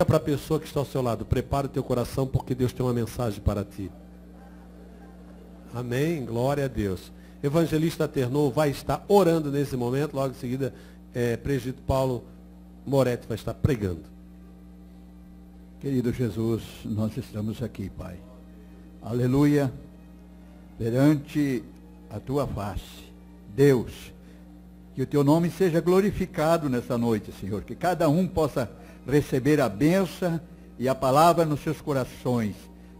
Para a pessoa que está ao seu lado, prepara o teu coração porque Deus tem uma mensagem para ti. Amém? Glória a Deus. Evangelista Ternou vai estar orando nesse momento, logo em seguida, presbítero Paulo Moretti vai estar pregando. Querido Jesus, nós estamos aqui, Pai. Aleluia. Perante a tua face, Deus, que o teu nome seja glorificado nessa noite, Senhor, que cada um possa receber a bênção e a palavra nos seus corações.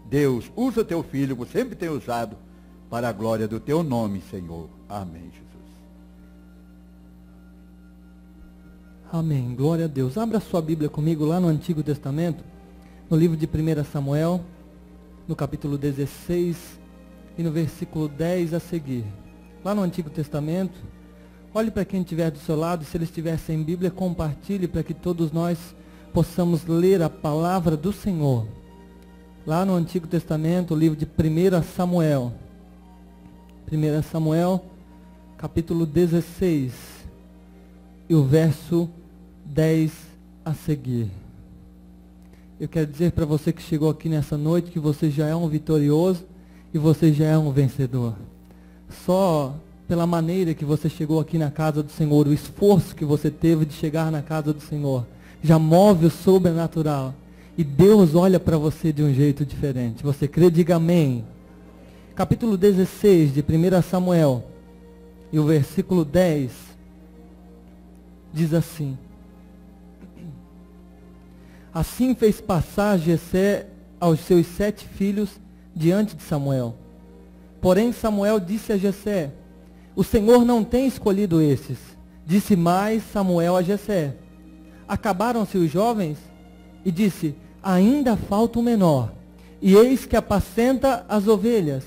Deus, usa o teu filho, como sempre tem usado, para a glória do teu nome, Senhor. Amém, Jesus. Amém. Glória a Deus. Abra sua Bíblia comigo lá no Antigo Testamento, no livro de 1 Samuel, no capítulo 16 e no versículo 10 a seguir. Lá no Antigo Testamento, olhe para quem estiver do seu lado, se ele estiver sem Bíblia, compartilhe para que todos nós possamos ler a palavra do Senhor. Lá no Antigo Testamento, o livro de 1 Samuel. 1 Samuel, capítulo 16, e o verso 10 a seguir. Eu quero dizer para você que chegou aqui nessa noite que você já é um vitorioso e você já é um vencedor. Só pela maneira que você chegou aqui na casa do Senhor, o esforço que você teve de chegar na casa do Senhor, já move o sobrenatural. E Deus olha para você de um jeito diferente. Você crê? Diga amém. Capítulo 16 de 1 Samuel, e o versículo 10, diz assim: Assim fez passar Jessé aos seus 7 filhos diante de Samuel. Porém Samuel disse a Jessé: O Senhor não tem escolhido esses. Disse mais Samuel a Jessé: Acabaram-se os jovens? E disse: Ainda falta o menor, e eis que apacenta as ovelhas.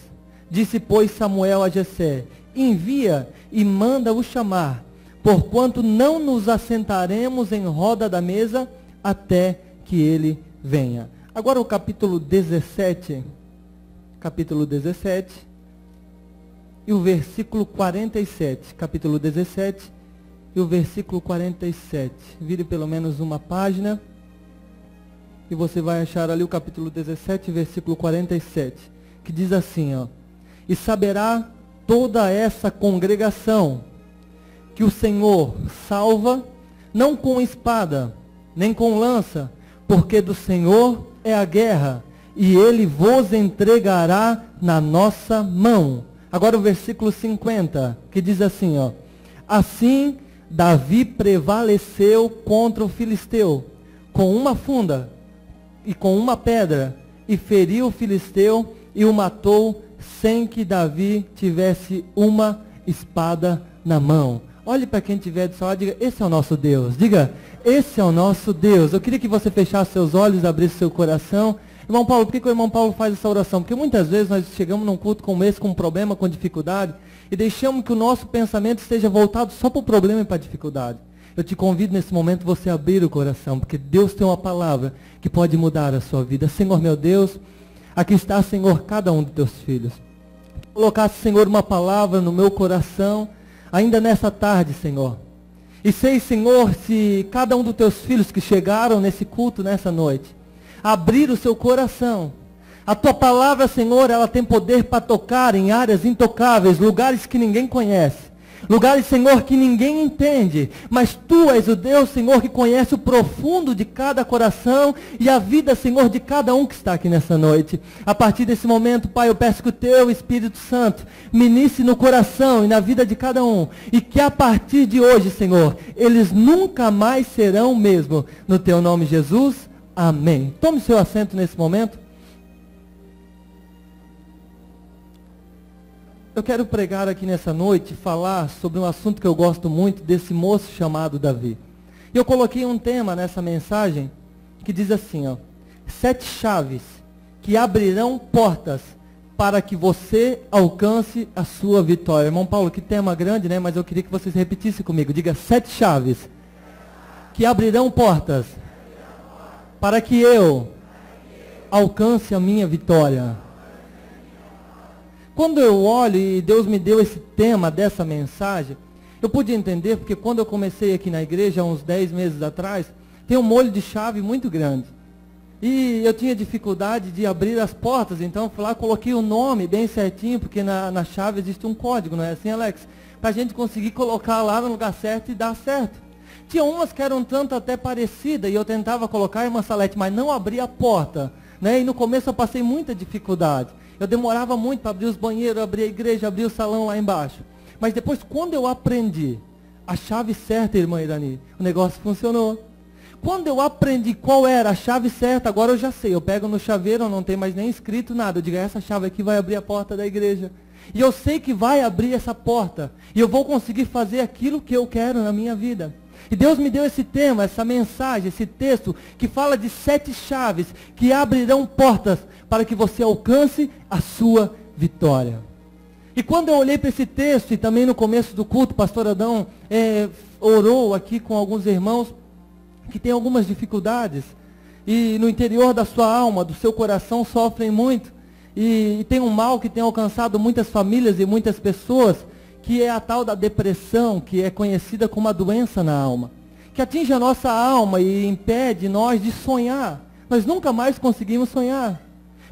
Disse, pois, Samuel a Jessé: Envia e manda-o chamar, porquanto não nos assentaremos em roda da mesa até que ele venha. Agora o capítulo 17, e o versículo 47. Capítulo 17 e o versículo 47. Vire pelo menos uma página e você vai achar ali o capítulo 17, versículo 47, que diz assim, ó: E saberá toda essa congregação que o Senhor salva, não com espada, nem com lança, porque do Senhor é a guerra, e ele vos entregará na nossa mão. Agora o versículo 50, que diz assim, ó: Assim Davi prevaleceu contra o filisteu, com uma funda e com uma pedra, e feriu o filisteu e o matou, sem que Davi tivesse uma espada na mão. Olhe para quem estiver do seu lado e diga: esse é o nosso Deus. Diga: esse é o nosso Deus. Eu queria que você fechasse seus olhos, abrisse seu coração. Irmão Paulo, por que o irmão Paulo faz essa oração? Porque muitas vezes nós chegamos num culto como esse, com um problema, com dificuldade, e deixamos que o nosso pensamento esteja voltado só para o problema e para a dificuldade. Eu te convido nesse momento você a abrir o coração, porque Deus tem uma palavra que pode mudar a sua vida. Senhor meu Deus, aqui está, Senhor, cada um dos teus filhos. Colocasse, Senhor, uma palavra no meu coração, ainda nessa tarde, Senhor. E sei, Senhor, se cada um dos teus filhos que chegaram nesse culto, nessa noite, abrir o seu coração. A tua palavra, Senhor, ela tem poder para tocar em áreas intocáveis, lugares que ninguém conhece. Lugares, Senhor, que ninguém entende, mas Tu és o Deus, Senhor, que conhece o profundo de cada coração e a vida, Senhor, de cada um que está aqui nessa noite. A partir desse momento, Pai, eu peço que o Teu Espírito Santo ministre no coração e na vida de cada um, e que a partir de hoje, Senhor, eles nunca mais serão o mesmo. No Teu nome, Jesus, amém. Tome seu assento nesse momento. Eu quero pregar aqui nessa noite, falar sobre um assunto que eu gosto muito, desse moço chamado Davi. E eu coloquei um tema nessa mensagem, que diz assim, ó: 7 chaves que abrirão portas para que você alcance a sua vitória. Irmão Paulo, que tema grande, né? Mas eu queria que vocês repetissem comigo. Diga: 7 chaves que abrirão portas para que eu alcance a minha vitória. Quando eu olho e Deus me deu esse tema dessa mensagem, eu pude entender, porque quando eu comecei aqui na igreja, há uns 10 meses atrás, tem um molho de chave muito grande. E eu tinha dificuldade de abrir as portas, então fui lá, coloquei o nome bem certinho, porque na chave existe um código, não é assim, Alex? Para a gente conseguir colocar lá no lugar certo e dar certo. Tinha umas que eram tanto até parecidas, e eu tentava colocar, irmã Salete, mas não abria a porta, né? E no começo eu passei muita dificuldade. Eu demorava muito para abrir os banheiros, abrir a igreja, abrir o salão lá embaixo. Mas depois, quando eu aprendi a chave certa, irmã Irani, o negócio funcionou. Quando eu aprendi qual era a chave certa, agora eu já sei. Eu pego no chaveiro, não tem mais nem escrito nada. Eu digo, essa chave aqui vai abrir a porta da igreja. E eu sei que vai abrir essa porta. E eu vou conseguir fazer aquilo que eu quero na minha vida. E Deus me deu esse tema, essa mensagem, esse texto, que fala de 7 chaves que abrirão portas para que você alcance a sua vitória. E quando eu olhei para esse texto, e também no começo do culto, o pastor Adão orou aqui com alguns irmãos que têm algumas dificuldades, e no interior da sua alma, do seu coração, sofrem muito, e tem um mal que tem alcançado muitas famílias e muitas pessoas, que é a tal da depressão, que é conhecida como a doença na alma, que atinge a nossa alma e impede nós de sonhar. Nós nunca mais conseguimos sonhar.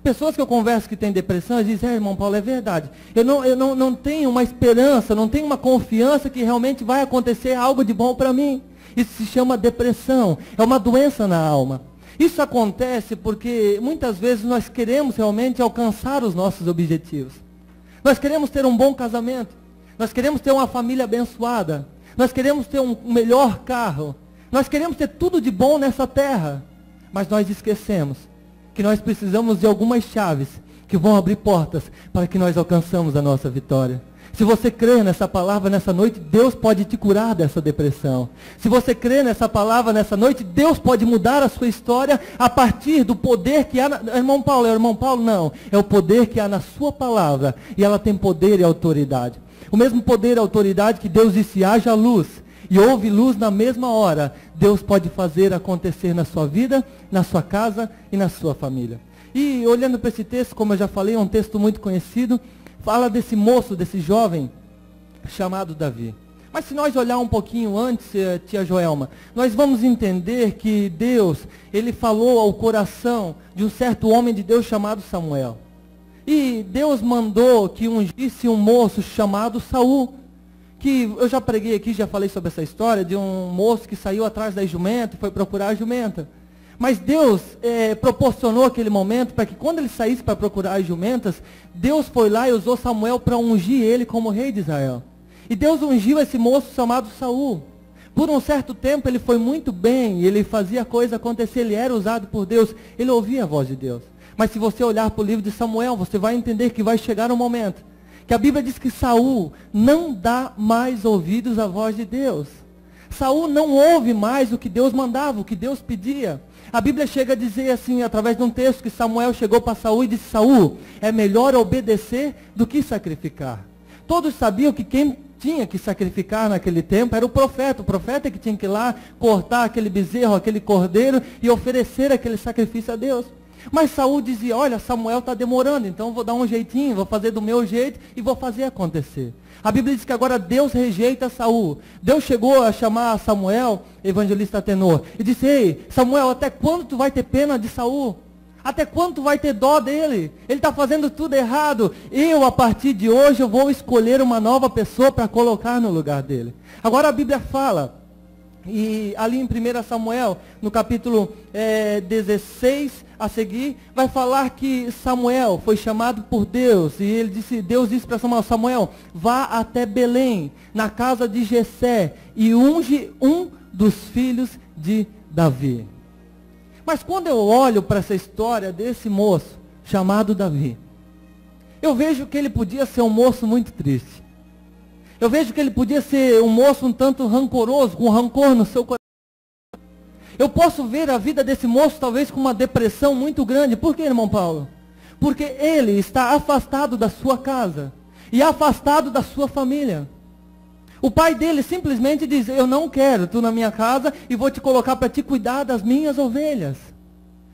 Pessoas que eu converso que têm depressão, dizem, irmão Paulo, é verdade. Eu não tenho uma esperança, não tenho uma confiança que realmente vai acontecer algo de bom para mim. Isso se chama depressão, é uma doença na alma. Isso acontece porque muitas vezes nós queremos realmente alcançar os nossos objetivos. Nós queremos ter um bom casamento, nós queremos ter uma família abençoada, nós queremos ter um melhor carro, nós queremos ter tudo de bom nessa terra, mas nós esquecemos que nós precisamos de algumas chaves que vão abrir portas para que nós alcançamos a nossa vitória. Se você crê nessa palavra nessa noite, Deus pode te curar dessa depressão. Se você crê nessa palavra nessa noite, Deus pode mudar a sua história a partir do poder que há irmão Paulo, não. É o poder que há na sua palavra. E ela tem poder e autoridade. O mesmo poder e autoridade que Deus disse, haja luz. E houve luz na mesma hora. Deus pode fazer acontecer na sua vida, na sua casa e na sua família. E olhando para esse texto, como eu já falei, é um texto muito conhecido. Fala desse moço, desse jovem, chamado Davi. Mas se nós olhar um pouquinho antes, tia Joelma, nós vamos entender que Deus, ele falou ao coração de um certo homem de Deus chamado Samuel. E Deus mandou que ungisse um moço chamado Saul, que eu já preguei aqui, já falei sobre essa história, de um moço que saiu atrás da jumenta e foi procurar a jumenta. Mas Deus proporcionou aquele momento para que quando ele saísse para procurar as jumentas, Deus foi lá e usou Samuel para ungir ele como rei de Israel. E Deus ungiu esse moço chamado Saul. Por um certo tempo ele foi muito bem, ele fazia a coisa acontecer, ele era usado por Deus, ele ouvia a voz de Deus. Mas se você olhar para o livro de Samuel, você vai entender que vai chegar um momento que a Bíblia diz que Saul não dá mais ouvidos à voz de Deus. Saul não ouve mais o que Deus mandava, o que Deus pedia. A Bíblia chega a dizer assim, através de um texto, que Samuel chegou para Saul e disse, Saul, é melhor obedecer do que sacrificar. Todos sabiam que quem tinha que sacrificar naquele tempo era o profeta que tinha que ir lá cortar aquele bezerro, aquele cordeiro e oferecer aquele sacrifício a Deus. Mas Saul dizia, olha, Samuel está demorando, então vou dar um jeitinho, vou fazer do meu jeito e vou fazer acontecer. A Bíblia diz que agora Deus rejeita Saul. Deus chegou a chamar Samuel, evangelista Tenor, e disse, ei, Samuel, até quando tu vai ter pena de Saul? Até quando tu vai ter dó dele? Ele está fazendo tudo errado. Eu, a partir de hoje, eu vou escolher uma nova pessoa para colocar no lugar dele. Agora a Bíblia fala, e ali em 1 Samuel, no capítulo 16, a seguir, vai falar que Samuel foi chamado por Deus, e Deus disse para Samuel, Samuel, vá até Belém, na casa de Jessé, e unge um dos filhos de Davi. Mas quando eu olho para essa história desse moço, chamado Davi, eu vejo que ele podia ser um moço muito triste. Eu vejo que ele podia ser um moço um tanto rancoroso, com rancor no seu coração. Eu posso ver a vida desse moço talvez com uma depressão muito grande. Por quê, irmão Paulo? Porque ele está afastado da sua casa e afastado da sua família. O pai dele simplesmente diz, eu não quero tu na minha casa e vou te colocar para te cuidar das minhas ovelhas.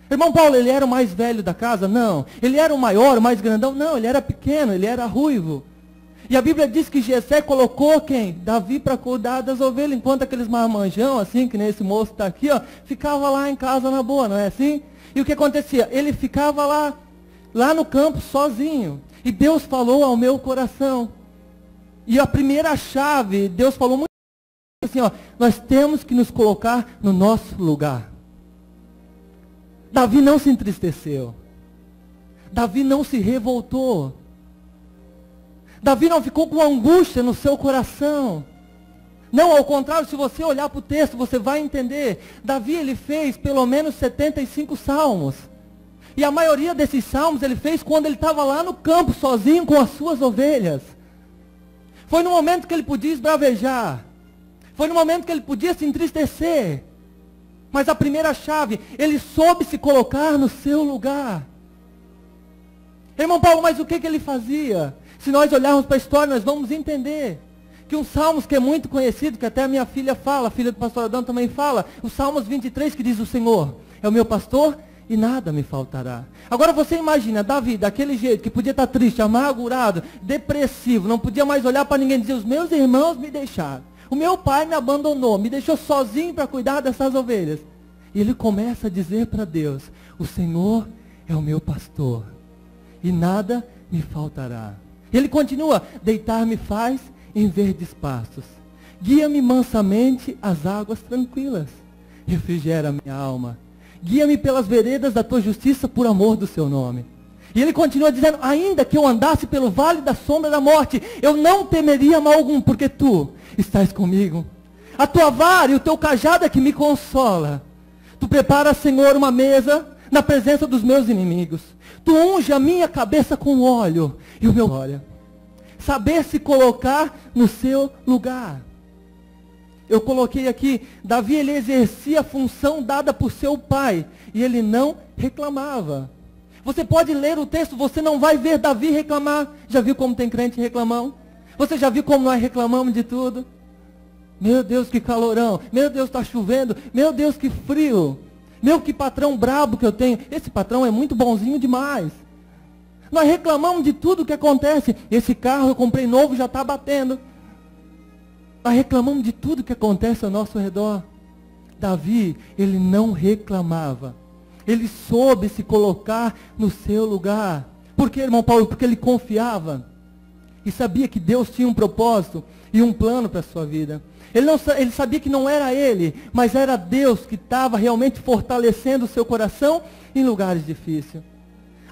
Irmão Paulo, ele era o mais velho da casa? Não. Ele era o maior, o mais grandão? Não, ele era pequeno, ele era ruivo. E a Bíblia diz que Jessé colocou quem? Davi para cuidar das ovelhas, enquanto aqueles marmanjão, assim, que nem esse moço está aqui, ó, ficava lá em casa na boa, não é assim? E o que acontecia? Ele ficava lá no campo sozinho. E Deus falou ao meu coração. E a primeira chave, Deus falou muito assim, ó, nós temos que nos colocar no nosso lugar. Davi não se entristeceu. Davi não se revoltou. Davi não ficou com angústia no seu coração. Não, ao contrário, se você olhar para o texto, você vai entender. Davi, ele fez pelo menos 75 salmos. E a maioria desses salmos ele fez quando ele estava lá no campo, sozinho com as suas ovelhas. Foi no momento que ele podia esbravejar. Foi no momento que ele podia se entristecer. Mas a primeira chave, ele soube se colocar no seu lugar. Irmão Paulo, mas o que ele fazia? Se nós olharmos para a história, nós vamos entender que um Salmos que é muito conhecido, que até a minha filha fala, a filha do pastor Adão também fala, o Salmos 23 que diz: o Senhor é o meu pastor e nada me faltará. Agora você imagina, Davi, daquele jeito, que podia estar triste, amargurado, depressivo, não podia mais olhar para ninguém e dizer: os meus irmãos me deixaram, o meu pai me abandonou, me deixou sozinho para cuidar dessas ovelhas. E ele começa a dizer para Deus: o Senhor é o meu pastor e nada me faltará. Ele continua: deitar-me faz em verdes pastos, guia-me mansamente às águas tranquilas, refrigera minha alma, guia-me pelas veredas da tua justiça por amor do seu nome. E ele continua dizendo: ainda que eu andasse pelo vale da sombra da morte, eu não temeria mal algum, porque tu estás comigo. A tua vara e o teu cajado é que me consola. Tu preparas, Senhor, uma mesa na presença dos meus inimigos. Tu unge a minha cabeça com óleo e o meu óleo. Saber se colocar no seu lugar. Eu coloquei aqui, Davi, ele exercia a função dada por seu pai, e ele não reclamava. Você pode ler o texto, você não vai ver Davi reclamar. Já viu como tem crente reclamão? Você já viu como nós reclamamos de tudo? Meu Deus, que calorão. Meu Deus, está chovendo. Meu Deus, que frio. Meu, que patrão brabo que eu tenho. Esse patrão é muito bonzinho demais. Nós reclamamos de tudo que acontece. Esse carro eu comprei novo, já está batendo. Nós reclamamos de tudo que acontece ao nosso redor. Davi, ele não reclamava. Ele soube se colocar no seu lugar. Por que, irmão Paulo? Porque ele confiava. E sabia que Deus tinha um propósito e um plano para a sua vida. Ele sabia que não era ele, mas era Deus que estava realmente fortalecendo o seu coração em lugares difíceis.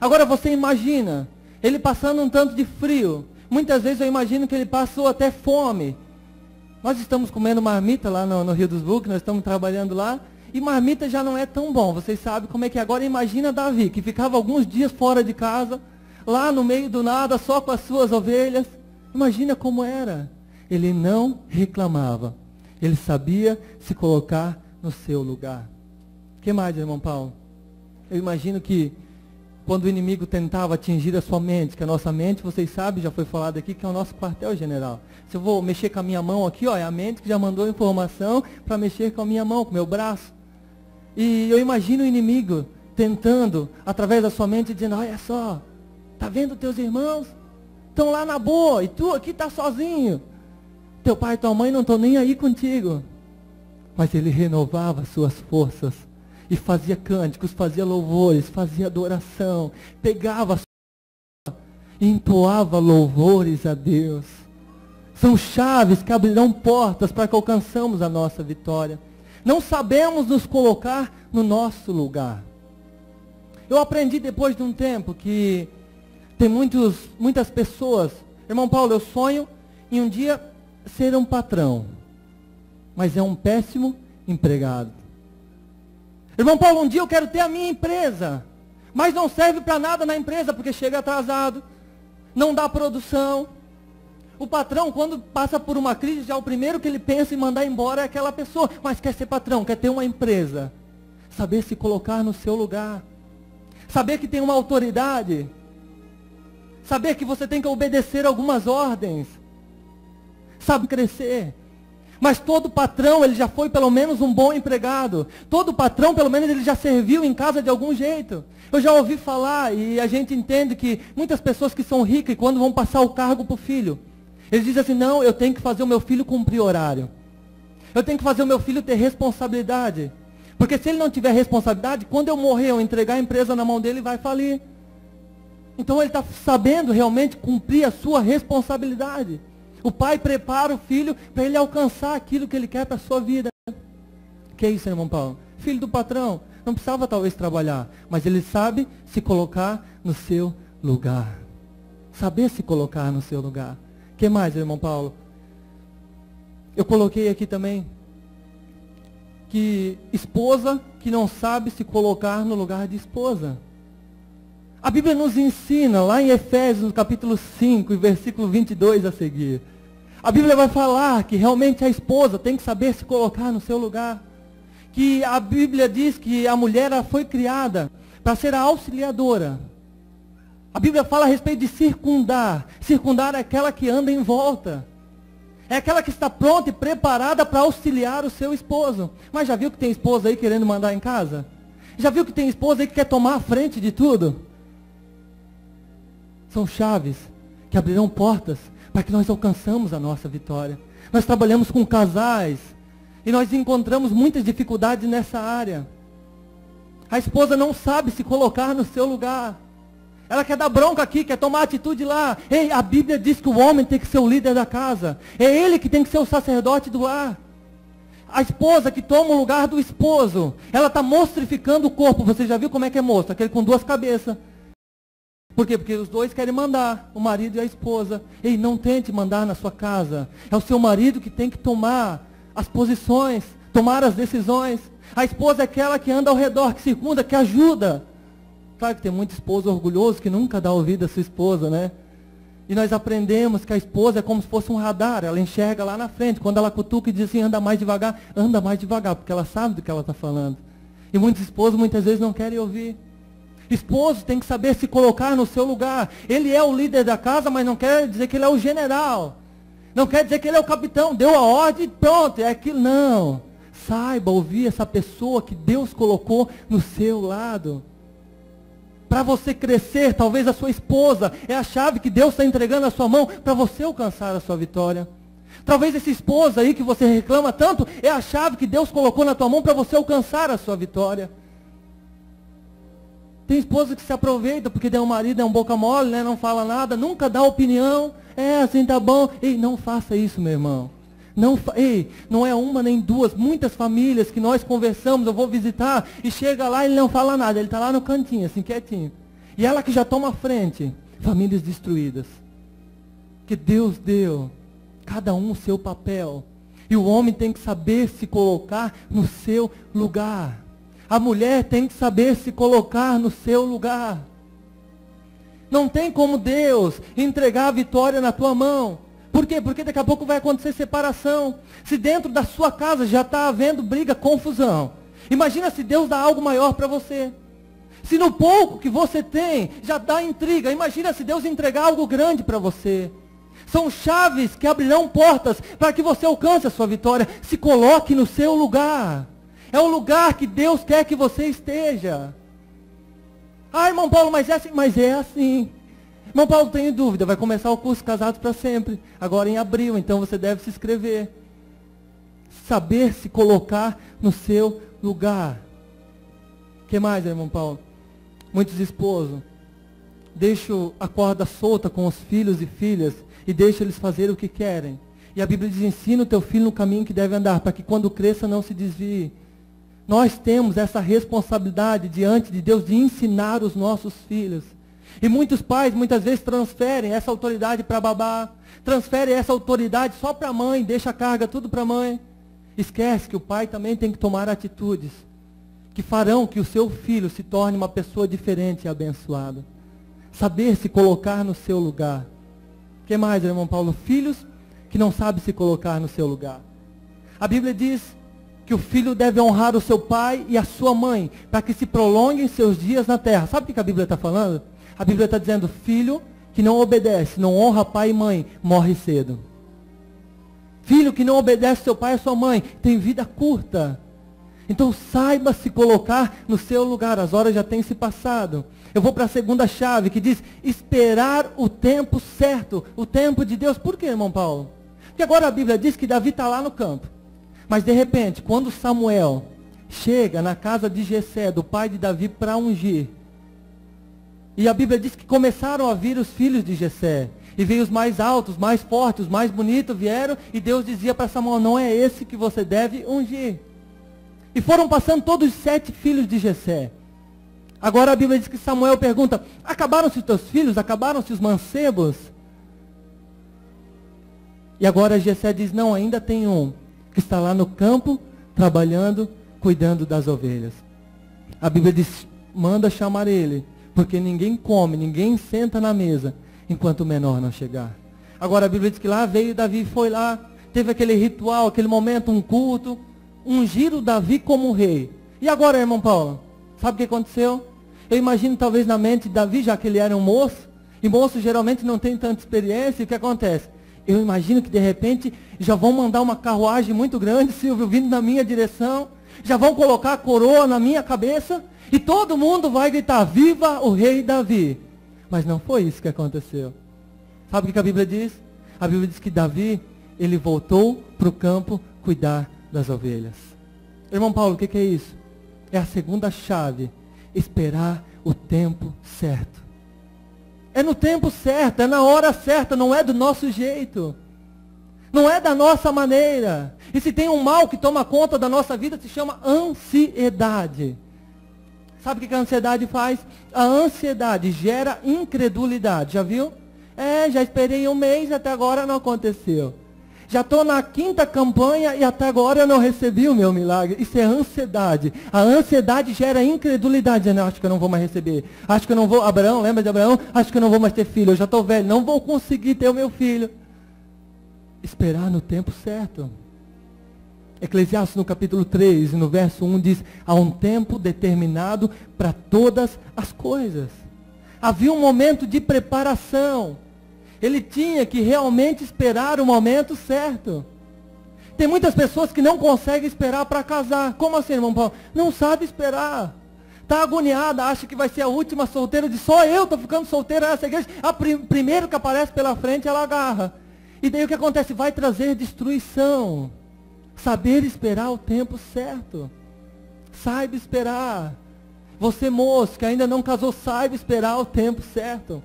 Agora você imagina, ele passando um tanto de frio. Muitas vezes eu imagino que ele passou até fome. Nós estamos comendo marmita lá no Rio dos Buques, nós estamos trabalhando lá. E marmita já não é tão bom, vocês sabem como é que é. Agora imagina Davi, que ficava alguns dias fora de casa, lá no meio do nada, só com as suas ovelhas. Imagina como era. Ele não reclamava. Ele sabia se colocar no seu lugar. O que mais, irmão Paulo? Eu imagino que quando o inimigo tentava atingir a sua mente, que a nossa mente, vocês sabem, já foi falado aqui, que é o nosso quartel-general. Se eu vou mexer com a minha mão aqui, ó, é a mente que já mandou informação para mexer com a minha mão, com o meu braço. E eu imagino o inimigo tentando, através da sua mente, dizendo: olha só, tá vendo teus irmãos? Estão lá na boa, e tu aqui está sozinho. Teu pai e tua mãe não estão nem aí contigo. Mas ele renovava as suas forças. E fazia cânticos, fazia louvores, fazia adoração. Pegava e entoava louvores a Deus. São chaves que abrirão portas para que alcançamos a nossa vitória. Não sabemos nos colocar no nosso lugar. Eu aprendi depois de um tempo que tem muitas pessoas. Irmão Paulo, eu sonho em um dia ser um patrão, mas é um péssimo empregado. Irmão Paulo, um dia eu quero ter a minha empresa, mas não serve para nada na empresa, porque chega atrasado, não dá produção. O patrão, quando passa por uma crise, já o primeiro que ele pensa em mandar embora é aquela pessoa, mas quer ser patrão, quer ter uma empresa. Saber se colocar no seu lugar. Saber que tem uma autoridade. Saber que você tem que obedecer algumas ordens. Sabe crescer. Mas todo patrão, ele já foi pelo menos um bom empregado. Todo patrão, pelo menos, ele já serviu em casa de algum jeito. Eu já ouvi falar, e a gente entende que muitas pessoas que são ricas, e quando vão passar o cargo para o filho, Eles dizem assim, não, eu tenho que fazer o meu filho cumprir horário. Eu tenho que fazer o meu filho ter responsabilidade. Porque se ele não tiver responsabilidade, quando eu morrer, eu entregar a empresa na mão dele, ele vai falir. Então ele está sabendo realmente cumprir a sua responsabilidade. O pai prepara o filho para ele alcançar aquilo que ele quer para a sua vida. Que é isso, irmão Paulo? Filho do patrão, não precisava talvez trabalhar, mas ele sabe se colocar no seu lugar. Saber se colocar no seu lugar. O que mais, irmão Paulo? Eu coloquei aqui também que esposa que não sabe se colocar no lugar de esposa. A Bíblia nos ensina, lá em Efésios, no capítulo 5, e versículo 22 a seguir. A Bíblia vai falar que realmente a esposa tem que saber se colocar no seu lugar. Que a Bíblia diz que a mulher ela foi criada para ser a auxiliadora. A Bíblia fala a respeito de circundar. Circundar é aquela que anda em volta. É aquela que está pronta e preparada para auxiliar o seu esposo. Mas já viu que tem esposa aí querendo mandar em casa? Já viu que tem esposa aí que quer tomar a frente de tudo? São chaves que abrirão portas para que nós alcançamos a nossa vitória. Nós trabalhamos com casais e nós encontramos muitas dificuldades nessa área. A esposa não sabe se colocar no seu lugar. Ela quer dar bronca aqui, quer tomar atitude lá. Ei, a Bíblia diz que o homem tem que ser o líder da casa. É ele que tem que ser o sacerdote do lar. A esposa que toma o lugar do esposo, ela está mostrificando o corpo. Você já viu como é que é moço? Aquele com duas cabeças. Por quê? Porque os dois querem mandar, o marido e a esposa. Ei, não tente mandar na sua casa. É o seu marido que tem que tomar as posições, tomar as decisões. A esposa é aquela que anda ao redor, que circunda, que ajuda. Claro que tem muito esposo orgulhoso que nunca dá ouvido à sua esposa, né? E nós aprendemos que a esposa é como se fosse um radar, ela enxerga lá na frente. Quando ela cutuca e diz assim, anda mais devagar, porque ela sabe do que ela está falando. E muitos esposos muitas vezes não querem ouvir. Esposo tem que saber se colocar no seu lugar. Ele é o líder da casa, mas não quer dizer que ele é o general. Não quer dizer que ele é o capitão, deu a ordem e pronto, é aquilo. Não. Saiba ouvir essa pessoa que Deus colocou no seu lado. Para você crescer, talvez a sua esposa é a chave que Deus está entregando na sua mão para você alcançar a sua vitória. Talvez esse esposo aí que você reclama tanto é a chave que Deus colocou na tua mão para você alcançar a sua vitória. Tem esposa que se aproveita porque tem um marido, é um boca mole, né? Não fala nada, nunca dá opinião. É, assim tá bom. Ei, não faça isso, meu irmão. Ei, não é uma nem duas, muitas famílias que nós conversamos, eu vou visitar, e chega lá e ele não fala nada, ele está lá no cantinho, assim, quietinho. E ela que já toma a frente, famílias destruídas. Que Deus deu, cada um o seu papel. E o homem tem que saber se colocar no seu lugar. A mulher tem que saber se colocar no seu lugar. Não tem como Deus entregar a vitória na tua mão. Por quê? Porque daqui a pouco vai acontecer separação. Se dentro da sua casa já está havendo briga, confusão. Imagina se Deus dá algo maior para você. Se no pouco que você tem já dá intriga, imagina se Deus entregar algo grande para você. São chaves que abrirão portas para que você alcance a sua vitória. Se coloque no seu lugar. É o lugar que Deus quer que você esteja. Ah, irmão Paulo, mas é assim. Mas é assim. Irmão Paulo, tenho dúvida, vai começar o curso Casados para Sempre, agora em abril, então você deve se inscrever. Saber se colocar no seu lugar. O que mais, irmão Paulo? Muitos esposos deixam a corda solta com os filhos e filhas e deixam eles fazer o que querem. E a Bíblia diz, ensina o teu filho no caminho que deve andar, para que quando cresça não se desvie. Nós temos essa responsabilidade diante de Deus de ensinar os nossos filhos. E muitos pais, muitas vezes, transferem essa autoridade para babá, transferem essa autoridade só para a mãe, deixa a carga tudo para a mãe. Esquece que o pai também tem que tomar atitudes que farão que o seu filho se torne uma pessoa diferente e abençoada. Saber se colocar no seu lugar. O que mais, irmão Paulo? Filhos que não sabem se colocar no seu lugar. A Bíblia diz que o filho deve honrar o seu pai e a sua mãe, para que se prolonguem seus dias na terra. Sabe o que a Bíblia está falando? A Bíblia está dizendo, filho que não obedece, não honra pai e mãe, morre cedo. Filho que não obedece seu pai e sua mãe, tem vida curta. Então saiba se colocar no seu lugar, as horas já têm se passado. Eu vou para a segunda chave, que diz esperar o tempo certo, o tempo de Deus. Por quê, irmão Paulo? Porque agora a Bíblia diz que Davi está lá no campo. Mas de repente, quando Samuel chega na casa de Jessé, do pai de Davi, para ungir, e a Bíblia diz que começaram a vir os filhos de Jessé, e veio os mais altos, mais fortes, os mais bonitos vieram, e Deus dizia para Samuel, não é esse que você deve ungir. E foram passando todos os 7 filhos de Jessé. Agora a Bíblia diz que Samuel pergunta, acabaram-se os teus filhos? Acabaram-se os mancebos? E agora Jessé diz, não, ainda tem um, que está lá no campo, trabalhando, cuidando das ovelhas. A Bíblia diz, manda chamar ele, porque ninguém come, ninguém senta na mesa, enquanto o menor não chegar. Agora a Bíblia diz que lá veio Davi, foi lá, teve aquele ritual, aquele momento, um culto, ungiram Davi como rei. E agora, irmão Paulo, sabe o que aconteceu? Eu imagino talvez na mente de Davi, já que ele era um moço, e moço geralmente não tem tanta experiência, e o que acontece? Eu imagino que de repente já vão mandar uma carruagem muito grande, Silvio, vindo na minha direção, já vão colocar a coroa na minha cabeça, e todo mundo vai gritar, viva o rei Davi. Mas não foi isso que aconteceu. Sabe o que a Bíblia diz? A Bíblia diz que Davi, ele voltou para o campo cuidar das ovelhas. Irmão Paulo, o que é isso? É a segunda chave, esperar o tempo certo. É no tempo certo, é na hora certa, não é do nosso jeito. Não é da nossa maneira. E se tem um mal que toma conta da nossa vida, se chama ansiedade. Sabe o que a ansiedade faz? A ansiedade gera incredulidade, já viu? Já esperei um mês, até agora não aconteceu. Já estou na 5ª campanha e até agora eu não recebi o meu milagre. Isso é ansiedade. A ansiedade gera incredulidade. Não, acho que eu não vou mais receber. Acho que eu não vou. Abraão, lembra de Abraão? Acho que eu não vou mais ter filho. Eu já estou velho. Não vou conseguir ter o meu filho. Esperar no tempo certo. Eclesiastes no capítulo 3, no verso 1 diz, há um tempo determinado para todas as coisas. Havia um momento de preparação. Ele tinha que realmente esperar o momento certo. Tem muitas pessoas que não conseguem esperar para casar. Como assim, irmão Paulo? Não sabe esperar. Está agoniada, acha que vai ser a última solteira, diz, só eu estou ficando solteira nessa igreja. Primeiro que aparece pela frente, ela agarra. E daí o que acontece? Vai trazer destruição. Saber esperar o tempo certo. Saiba esperar. Você, moço, que ainda não casou, saiba esperar o tempo certo.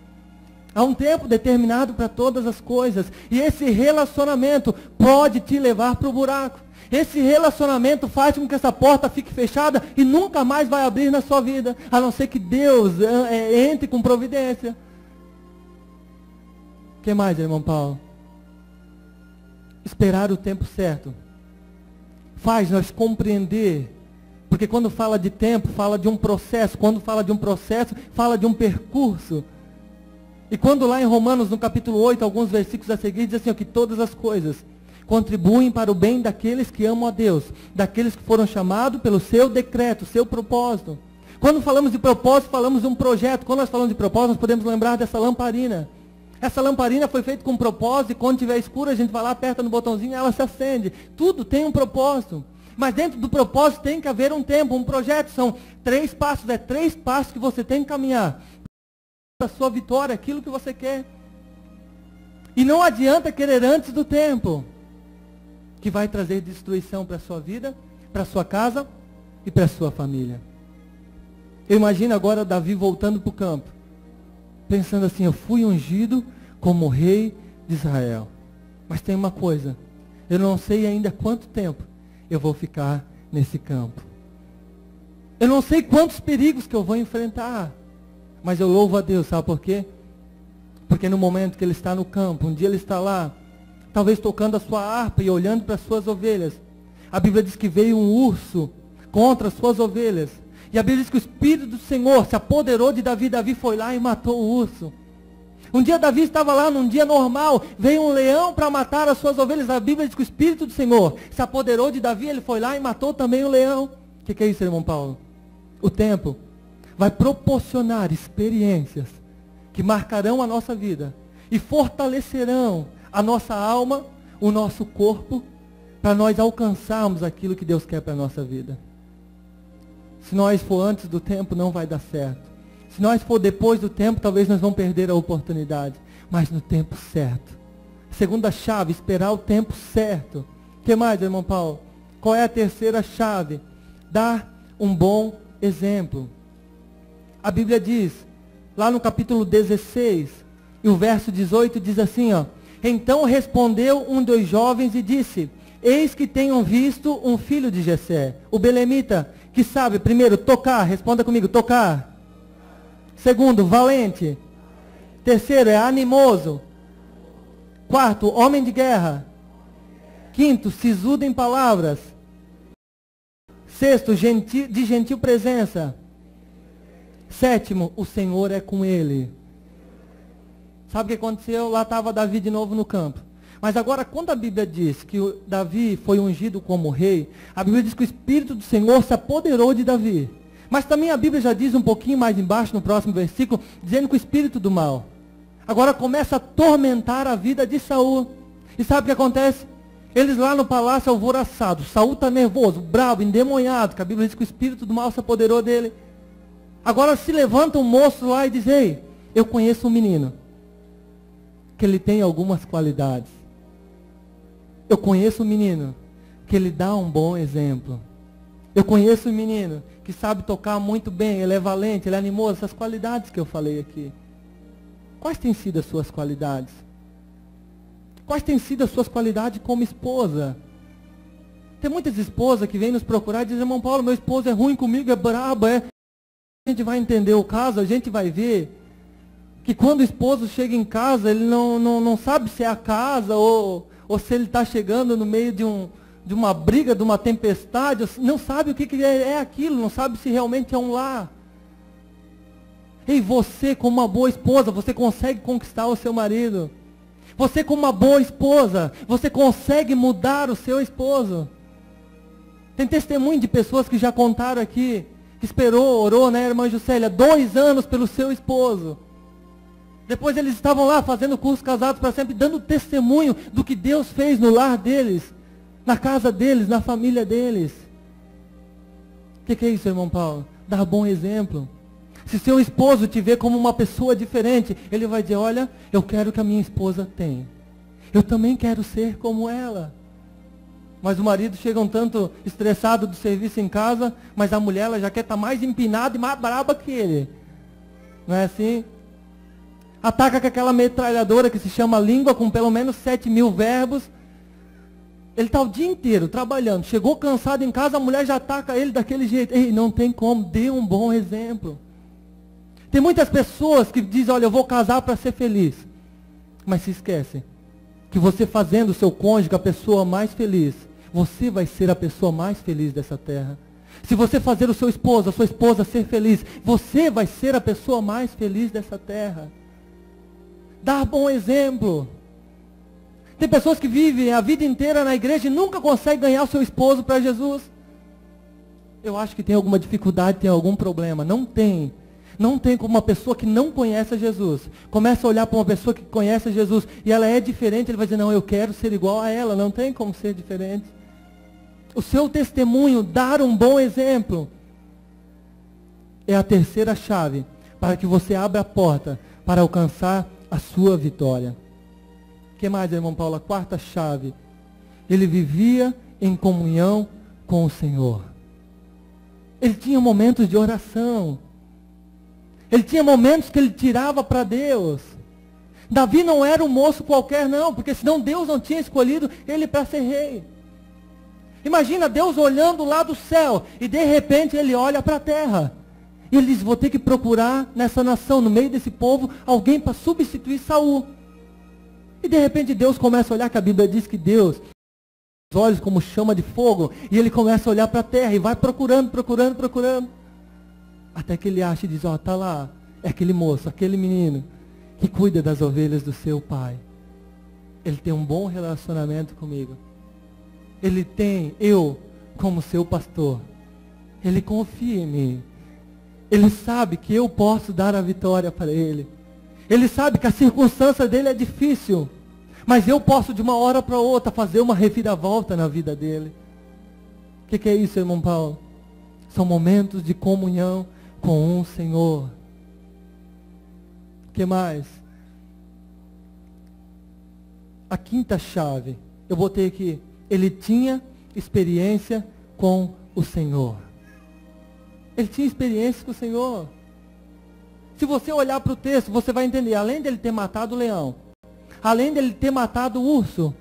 Há um tempo determinado para todas as coisas. E esse relacionamento pode te levar para o buraco. Esse relacionamento faz com que essa porta fique fechada e nunca mais vai abrir na sua vida. A não ser que Deus entre com providência. O que mais, irmão Paulo? Esperar o tempo certo faz nós compreender. Porque quando fala de tempo, fala de um processo. Quando fala de um processo, fala de um percurso. E quando lá em Romanos, no capítulo 8, alguns versículos a seguir, diz assim, ó, que todas as coisas contribuem para o bem daqueles que amam a Deus, daqueles que foram chamados pelo seu decreto, seu propósito. Quando falamos de propósito, falamos de um projeto. Quando nós falamos de propósito, nós podemos lembrar dessa lamparina. Essa lamparina foi feita com um propósito, e quando estiver escura, a gente vai lá, aperta no botãozinho e ela se acende. Tudo tem um propósito. Mas dentro do propósito tem que haver um tempo, um projeto. São 3 passos, 3 passos que você tem que caminhar. A sua vitória, aquilo que você quer. E não adianta querer antes do tempo, que vai trazer destruição para a sua vida, para a sua casa e para a sua família. Eu imagino agora Davi voltando para o campo, pensando assim, eu fui ungido como rei de Israel. Mas tem uma coisa, eu não sei ainda quanto tempo eu vou ficar nesse campo. Eu não sei quantos perigos que eu vou enfrentar. Mas eu louvo a Deus, sabe por quê? Porque no momento que ele está no campo, um dia ele está lá, talvez tocando a sua harpa e olhando para as suas ovelhas. A Bíblia diz que veio um urso contra as suas ovelhas. E a Bíblia diz que o Espírito do Senhor se apoderou de Davi. Davi foi lá e matou o urso. Um dia Davi estava lá, num dia normal, veio um leão para matar as suas ovelhas. A Bíblia diz que o Espírito do Senhor se apoderou de Davi, ele foi lá e matou também o leão. O que é isso, irmão Paulo? O tempo vai proporcionar experiências que marcarão a nossa vida e fortalecerão a nossa alma, o nosso corpo, para nós alcançarmos aquilo que Deus quer para a nossa vida. Se nós for antes do tempo, não vai dar certo. Se nós for depois do tempo, talvez nós vamos perder a oportunidade. Mas no tempo certo. Segunda chave, esperar o tempo certo. O que mais, irmão Paulo? Qual é a terceira chave? Dar um bom exemplo. A Bíblia diz, lá no capítulo 16, e o verso 18 diz assim, ó. Então respondeu um dos jovens e disse, eis que tenham visto um filho de Jessé, o belemita, que sabe, primeiro, tocar, responda comigo, tocar. Segundo, valente. Terceiro, é animoso. Quarto, homem de guerra. Quinto, sisudo em palavras. Sexto, de gentil presença. Sétimo, o Senhor é com ele. Sabe o que aconteceu? Lá estava Davi de novo no campo. Mas agora, quando a Bíblia diz que Davi foi ungido como rei, a Bíblia diz que o Espírito do Senhor se apoderou de Davi. Mas também a Bíblia já diz um pouquinho mais embaixo, no próximo versículo, dizendo que o Espírito do mal agora começa a atormentar a vida de Saul. E sabe o que acontece? Eles lá no palácio alvoroçados, Saul está nervoso, bravo, endemoniado, que a Bíblia diz que o Espírito do mal se apoderou dele. Agora se levanta um moço lá e diz, ei, eu conheço um menino, que ele tem algumas qualidades. Eu conheço um menino, que ele dá um bom exemplo. Eu conheço um menino, que sabe tocar muito bem, ele é valente, ele é animoso, essas qualidades que eu falei aqui. Quais têm sido as suas qualidades? Quais têm sido as suas qualidades como esposa? Tem muitas esposas que vêm nos procurar e dizem, irmão Paulo, meu esposo é ruim comigo, é brabo, é... A gente vai entender o caso, a gente vai ver que quando o esposo chega em casa, ele não sabe se é a casa ou se ele está chegando no meio de uma briga, de uma tempestade, não sabe o que é aquilo, não sabe se realmente é um lar. Ei, você como uma boa esposa, você consegue conquistar o seu marido. Você como uma boa esposa, você consegue mudar o seu esposo. Tem testemunho de pessoas que já contaram aqui, que esperou, orou, né, irmã Juscelia, 2 anos pelo seu esposo. Depois eles estavam lá fazendo curso Casados para Sempre, dando testemunho do que Deus fez no lar deles, na casa deles, na família deles. O que é isso, irmão Paulo? Dar bom exemplo. Se seu esposo te vê como uma pessoa diferente, ele vai dizer, olha, eu quero que a minha esposa tenha. Eu também quero ser como ela. Mas o marido chega um tanto estressado do serviço em casa, mas a mulher ela já quer estar mais empinada e mais braba que ele. Não é assim? Ataca com aquela metralhadora que se chama língua, com pelo menos 7.000 verbos. Ele está o dia inteiro trabalhando. Chegou cansado em casa, a mulher já ataca ele daquele jeito. Ei, não tem como, dê um bom exemplo. Tem muitas pessoas que dizem, olha, eu vou casar para ser feliz. Mas se esquecem que você fazendo o seu cônjuge a pessoa mais feliz, você vai ser a pessoa mais feliz dessa terra. Se você fazer o seu esposo, a sua esposa ser feliz, você vai ser a pessoa mais feliz dessa terra. Dar bom exemplo. Tem pessoas que vivem a vida inteira na igreja e nunca conseguem ganhar o seu esposo para Jesus. Eu acho que tem alguma dificuldade, tem algum problema. Não tem. Não tem como uma pessoa que não conhece a Jesus, começa a olhar para uma pessoa que conhece a Jesus, e ela é diferente, ele vai dizer, não, eu quero ser igual a ela, não tem como ser diferente. O seu testemunho, dar um bom exemplo, é a terceira chave, para que você abra a porta, para alcançar a sua vitória. O que mais, irmão Paulo? A quarta chave, ele vivia em comunhão com o Senhor. Ele tinha momentos de oração. Ele tinha momentos que ele tirava para Deus. Davi não era um moço qualquer não, porque senão Deus não tinha escolhido ele para ser rei. Imagina Deus olhando lá do céu, e de repente ele olha para a terra. E ele diz, vou ter que procurar nessa nação, no meio desse povo, alguém para substituir Saul. E de repente Deus começa a olhar, que a Bíblia diz que Deus, os olhos como chama de fogo, e ele começa a olhar para a terra, e vai procurando. Até que ele acha e diz, tá lá, é aquele moço, aquele menino, que cuida das ovelhas do seu pai. Ele tem um bom relacionamento comigo. Ele tem, eu, como seu pastor. Ele confia em mim. Ele sabe que eu posso dar a vitória para ele. Ele sabe que a circunstância dele é difícil, mas eu posso de uma hora para outra fazer uma reviravolta na vida dele. O que é isso, irmão Paulo? São momentos de comunhão com o Senhor. O que mais? A quinta chave, eu botei aqui. Ele tinha experiência com o Senhor. Ele tinha experiência com o Senhor. Se você olhar para o texto, você vai entender. Além dele ter matado o leão, além dele ter matado o urso,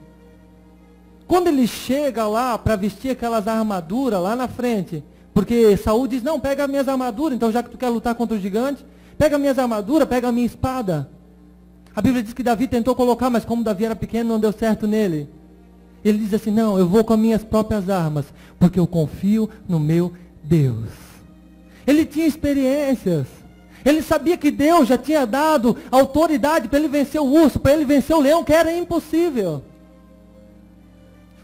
quando ele chega lá para vestir aquelas armaduras lá na frente, porque Saul diz, não, pega as minhas armaduras, então já que tu quer lutar contra o gigante, pega as minhas armaduras, pega a minha espada. A Bíblia diz que Davi tentou colocar, mas como Davi era pequeno, não deu certo nele. Ele diz assim, não, eu vou com as minhas próprias armas, porque eu confio no meu Deus. Ele tinha experiências. Ele sabia que Deus já tinha dado autoridade para ele vencer o urso, para ele vencer o leão, que era impossível.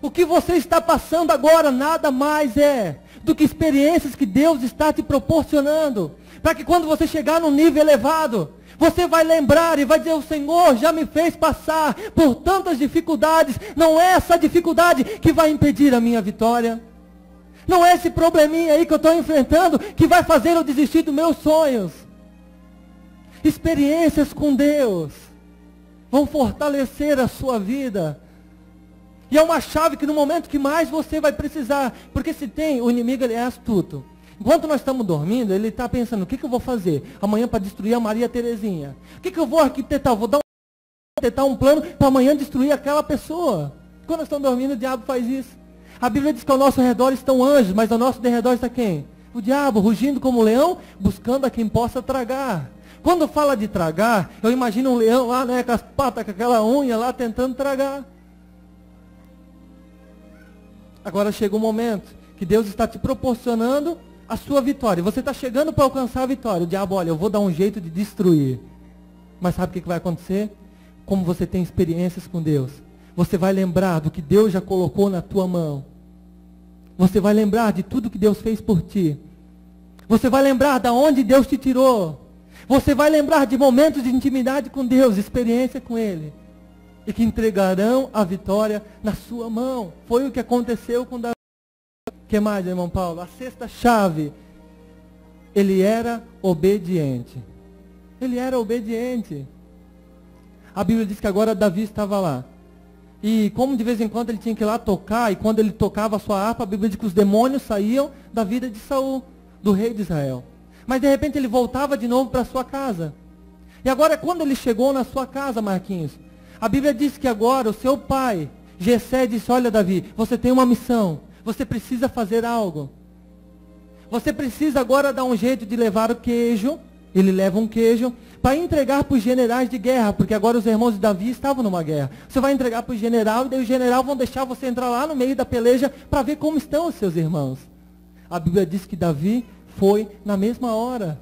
O que você está passando agora nada mais é do que experiências que Deus está te proporcionando. Para que quando você chegar num nível elevado, você vai lembrar e vai dizer, o Senhor já me fez passar por tantas dificuldades. Não é essa dificuldade que vai impedir a minha vitória. Não é esse probleminha aí que eu estou enfrentando que vai fazer eu desistir dos meus sonhos. Experiências com Deus vão fortalecer a sua vida. E é uma chave que no momento que mais você vai precisar. Porque se tem, o inimigo ele é astuto. Enquanto nós estamos dormindo, ele está pensando, o que eu vou fazer amanhã para destruir a Maria Terezinha? O que eu vou arquitetar? Vou arquitetar um plano para amanhã destruir aquela pessoa. Quando nós estamos dormindo, o diabo faz isso. A Bíblia diz que ao nosso redor estão anjos, mas ao nosso derredor está quem? O diabo, rugindo como um leão, buscando a quem possa tragar. Quando fala de tragar, eu imagino um leão lá, né, com as patas, com aquela unha lá, tentando tragar. Agora chega um momento que Deus está te proporcionando a sua vitória. Você está chegando para alcançar a vitória. O diabo, olha, eu vou dar um jeito de destruir. Mas sabe o que vai acontecer? Como você tem experiências com Deus, você vai lembrar do que Deus já colocou na tua mão. Você vai lembrar de tudo que Deus fez por ti. Você vai lembrar de onde Deus te tirou. Você vai lembrar de momentos de intimidade com Deus, experiência com Ele. E que entregarão a vitória na sua mão. Foi o que aconteceu com Davi. O que mais, irmão Paulo? A sexta chave. Ele era obediente. Ele era obediente. A Bíblia diz que agora Davi estava lá. E como de vez em quando ele tinha que ir lá tocar, e quando ele tocava a sua harpa, a Bíblia diz que os demônios saíam da vida de Saul, do rei de Israel. Mas de repente ele voltava de novo para a sua casa. E agora quando ele chegou na sua casa, Marquinhos, a Bíblia diz que agora o seu pai, Jessé, disse, olha Davi, você tem uma missão, você precisa fazer algo. Você precisa agora dar um jeito de levar o queijo, ele leva um queijo, para entregar para os generais de guerra, porque agora os irmãos de Davi estavam numa guerra. Você vai entregar para o general, e daí os generais vão deixar você entrar lá no meio da peleja, para ver como estão os seus irmãos. A Bíblia diz que Davi foi na mesma hora.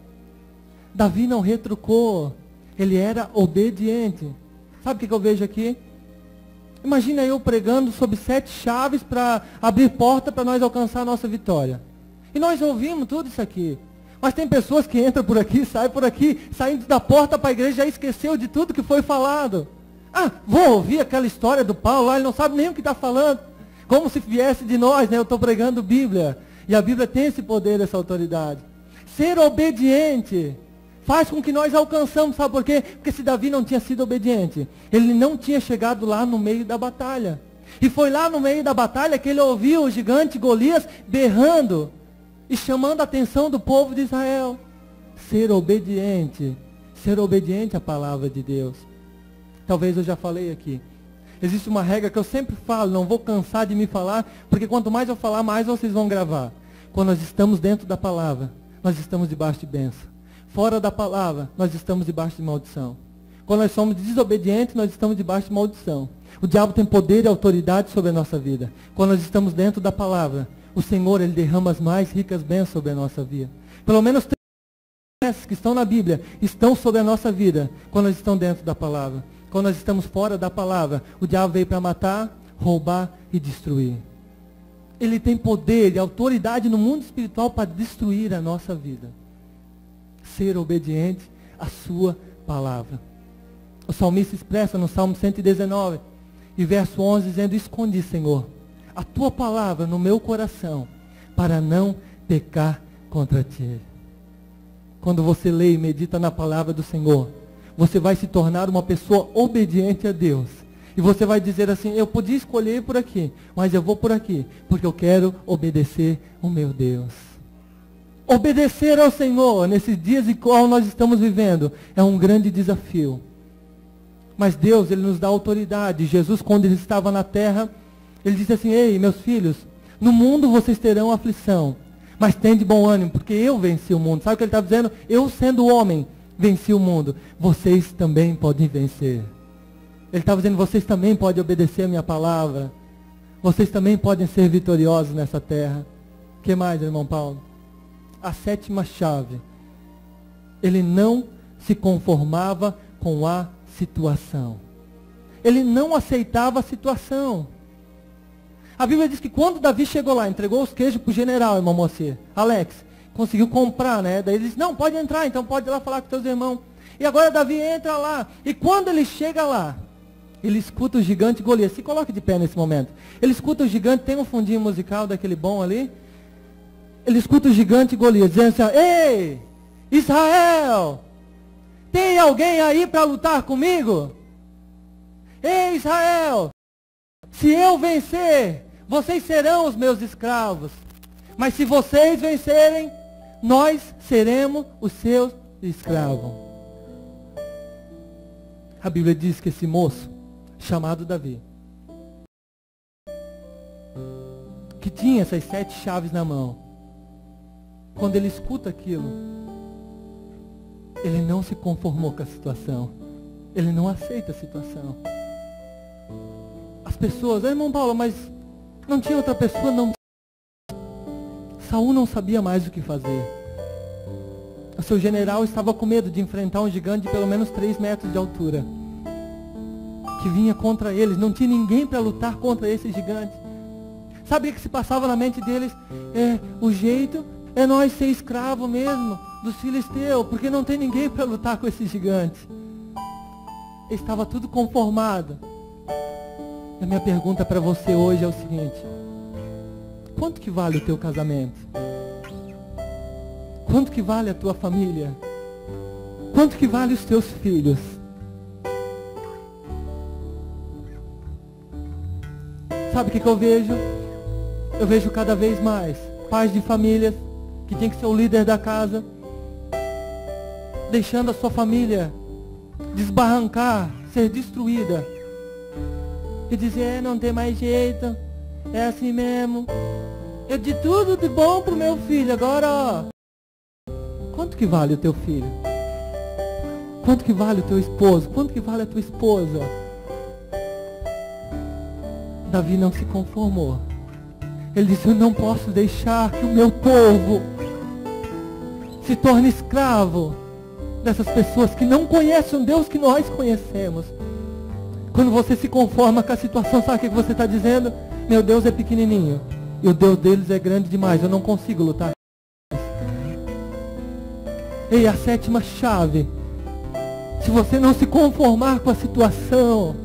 Davi não retrucou, ele era obediente. Sabe o que eu vejo aqui? Imagina eu pregando sobre 7 chaves para abrir porta para nós alcançar a nossa vitória. E nós ouvimos tudo isso aqui. Mas tem pessoas que entram por aqui, saem por aqui, saindo da porta para a igreja, já esqueceu de tudo que foi falado. Ah, vou ouvir aquela história do Paulo lá, ele não sabe nem o que está falando. Como se viesse de nós, né? Eu estou pregando Bíblia. E a Bíblia tem esse poder, essa autoridade. Ser obediente faz com que nós alcançamos, sabe por quê? Porque se Davi não tinha sido obediente, ele não tinha chegado lá no meio da batalha. E foi lá no meio da batalha que ele ouviu o gigante Golias berrando e chamando a atenção do povo de Israel. Ser obediente à palavra de Deus. Talvez eu já falei aqui. Existe uma regra que eu sempre falo, não vou cansar de me falar, porque quanto mais eu falar, mais vocês vão gravar. Quando nós estamos dentro da palavra, nós estamos debaixo de bênção. Fora da palavra, nós estamos debaixo de maldição. Quando nós somos desobedientes, nós estamos debaixo de maldição. O diabo tem poder e autoridade sobre a nossa vida. Quando nós estamos dentro da palavra, o Senhor, Ele derrama as mais ricas bênçãos sobre a nossa vida. Pelo menos 3 promessas que estão na Bíblia estão sobre a nossa vida, quando nós estamos dentro da palavra. Quando nós estamos fora da palavra, o diabo veio para matar, roubar e destruir. Ele tem poder e autoridade no mundo espiritual para destruir a nossa vida. Ser obediente à sua palavra. O salmista expressa no Salmo 119, e verso 11, dizendo, escondi, Senhor, a tua palavra no meu coração, para não pecar contra ti. Quando você lê e medita na palavra do Senhor, você vai se tornar uma pessoa obediente a Deus. E você vai dizer assim, eu podia escolher por aqui, mas eu vou por aqui, porque eu quero obedecer o meu Deus. Obedecer ao Senhor, nesses dias em qual nós estamos vivendo, é um grande desafio. Mas Deus, Ele nos dá autoridade. Jesus, quando Ele estava na terra, Ele disse assim, ei, meus filhos, no mundo vocês terão aflição, mas tende bom ânimo, porque eu venci o mundo. Sabe o que Ele está dizendo? Eu, sendo homem, venci o mundo. Vocês também podem vencer. Ele estava dizendo, vocês também podem obedecer a minha palavra. Vocês também podem ser vitoriosos nessa terra. O que mais, irmão Paulo? A 7ª chave. Ele não se conformava com a situação. Ele não aceitava a situação. A Bíblia diz que quando Davi chegou lá, entregou os queijos para o general, irmão Moacir, Alex, conseguiu comprar, né? Daí ele disse, não, pode entrar, então pode ir lá falar com teus irmãos. E agora Davi entra lá. E quando ele chega lá, ele escuta o gigante Golias. Se coloque de pé nesse momento. Ele escuta o gigante, tem um fundinho musical daquele bom ali. Ele escuta o gigante Golias dizendo assim, ei, Israel, tem alguém aí para lutar comigo? Ei, Israel, se eu vencer, vocês serão os meus escravos. Mas se vocês vencerem, nós seremos os seus escravos. A Bíblia diz que esse moço, chamado Davi, que tinha essas 7 chaves na mão, quando ele escuta aquilo, ele não se conformou com a situação. Ele não aceita a situação. As pessoas, irmão Paulo, mas não tinha outra pessoa, não. Saul não sabia mais o que fazer. O seu general estava com medo de enfrentar um gigante de pelo menos 3 metros de altura, que vinha contra eles. Não tinha ninguém para lutar contra esse gigante. Sabe o que se passava na mente deles? O jeito é nós ser escravo mesmo dos filisteus, porque não tem ninguém para lutar com esse gigante. Estava tudo conformado. A minha pergunta para você hoje é o seguinte: quanto que vale o teu casamento? Quanto que vale a tua família? Quanto que vale os teus filhos? Sabe o que eu vejo? Eu vejo cada vez mais pais de famílias que tem que ser o líder da casa, deixando a sua família desbarrancar, ser destruída, e dizer, não tem mais jeito, é assim mesmo, eu de tudo de bom pro meu filho, agora ó, quanto que vale o teu filho? Quanto que vale o teu esposo? Quanto que vale a tua esposa? Davi não se conformou. Ele disse, eu não posso deixar que o meu povo se torne escravo dessas pessoas que não conhecem o Deus que nós conhecemos. Quando você se conforma com a situação, sabe o que você está dizendo? Meu Deus é pequenininho e o Deus deles é grande demais, eu não consigo lutar. Ei, a 7ª chave: se você não se conformar com a situação,